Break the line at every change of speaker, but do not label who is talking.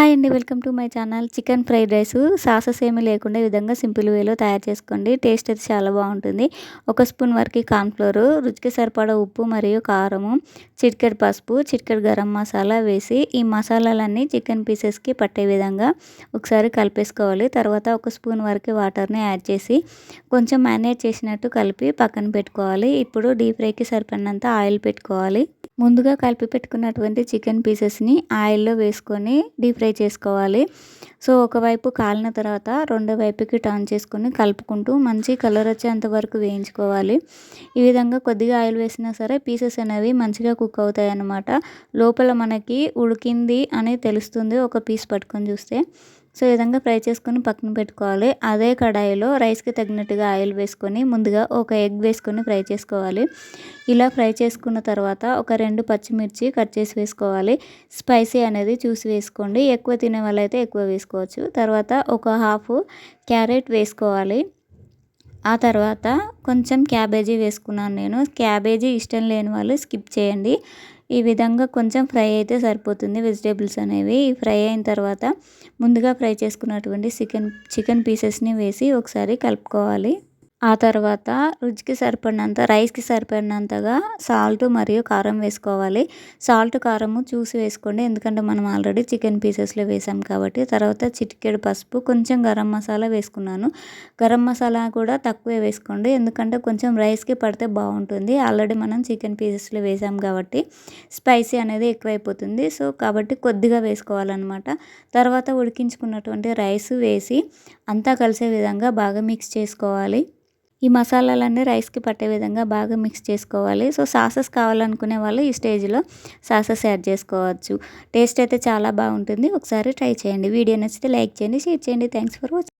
Hi అండి. Welcome to my channel. Chicken fried rice sauces ఏమీ లేకుండా ఈ విధంగా సింపుల్ వేలో తయారు చేసుకోండి. టేస్ట్ అయితే చాలా బాగుంటుంది. 1 స్పూన్ వరకు కార్న్‌ఫ్లోర్, రుచికి సరిపడా ఉప్పు మరియు కారము, చిటికెడు పసుపు, చిటికెడు గరం మసాలా వేసి ఈ మసాలాలన్నీ చికెన్ పీసెస్‌కి పట్టే విధంగా ఒకసారి కలిపేసుకోవాలి. తర్వాత 1 స్పూన్ వరకు వాటర్‌ని యాడ్ చేసి కొంచెం మ్యారినేట్ చేసినట్టు కలిపి పక్కన పెట్టుకోవాలి. ఇప్పుడు డీప్ ఫ్రైకి సరిపడినంత ఆయిల్ పెట్టుకోవాలి. ముందుగా కలిపి పెట్టుకున్నటువంటి చికెన్ పీసెస్‌ని ఆయిల్‌లో వేసుకొని డీప్ ఫ్రై చేసుకోవాలి. సో ఒకవైపు కాలిన తర్వాత రెండో వైపుకి టర్న్ చేసుకొని కలుపుకుంటూ మంచి కలర్ వచ్చేంత వరకు వేయించుకోవాలి. ఈ విధంగా కొద్దిగా ఆయిల్ వేసినా సరే పీసెస్ అనేవి మంచిగా కుక్ అవుతాయి అన్నమాట. లోపల మనకి ఉడికింది అని తెలుస్తుంది ఒక పీస్ పట్టుకొని చూస్తే. సో ఈ విధంగా ఫ్రై చేసుకొని పక్కన పెట్టుకోవాలి. అదే కడాయిలో రైస్కి తగినట్టుగా ఆయిల్ వేసుకొని ముందుగా ఒక ఎగ్ వేసుకొని ఫ్రై చేసుకోవాలి. ఇలా ఫ్రై చేసుకున్న తర్వాత ఒక 2 పచ్చిమిర్చి కట్ చేసి వేసుకోవాలి. స్పైసీ అనేది చూసి వేసుకోండి. ఎక్కువ తినే వాళ్ళైతే ఎక్కువ వేసుకోవచ్చు. తర్వాత ఒక హాఫ్ క్యారెట్ వేసుకోవాలి. ఆ తర్వాత కొంచెం క్యాబేజీ వేసుకున్నాను నేను. క్యాబేజీ ఇష్టం లేని వాళ్ళు స్కిప్ చేయండి. ఈ విధంగా కొంచెం ఫ్రై అయితే సరిపోతుంది వెజిటేబుల్స్ అనేవి. ఫ్రై అయిన తర్వాత ముందుగా ఫ్రై చేసుకున్నటువంటి చికెన్ పీసెస్ని వేసి ఒకసారి కలుపుకోవాలి. ఆ తర్వాత రుచికి సరిపడినంత రైస్‌కి సరిపడినంతగా సాల్ట్ మరియు కారం వేసుకోవాలి. సాల్ట్, కారము చూసి వేసుకోండి. ఎందుకంటే మనం ఆల్రెడీ చికెన్ పీసెస్‌లో వేసాం కాబట్టి. తర్వాత చిటికెడు పసుపు, కొంచెం గరం మసాలా వేసుకున్నాను. గరం మసాలా కూడా తక్కువే వేసుకోండి. ఎందుకంటే కొంచెం రైస్‌కి పడితే బాగుంటుంది. ఆల్రెడీ మనం చికెన్ పీసెస్‌లో వేసాం కాబట్టి స్పైసీ అనేది ఎక్కువైపోతుంది. సో కాబట్టి కొద్దిగా వేసుకోవాలన్నమాట. తర్వాత ఉడికించుకున్నటువంటి రైస్ వేసి అంతా కలిసే విధంగా బాగా మిక్స్ చేసుకోవాలి. ఈ మసాలాలన్నీ రైస్‌కి పట్టే విధంగా బాగా మిక్స్ చేసుకోవాలి. సో సాసెస్ కావాలనుకునే వాళ్ళు ఈ స్టేజ్‌లో సాసెస్ యాడ్ చేసుకోవచ్చు. టేస్ట్ అయితే చాలా బాగుంటుంది. ఒకసారి ట్రై చేయండి. వీడియో నచ్చితే లైక్ చేయండి, షేర్ చేయండి. Thanks for watching.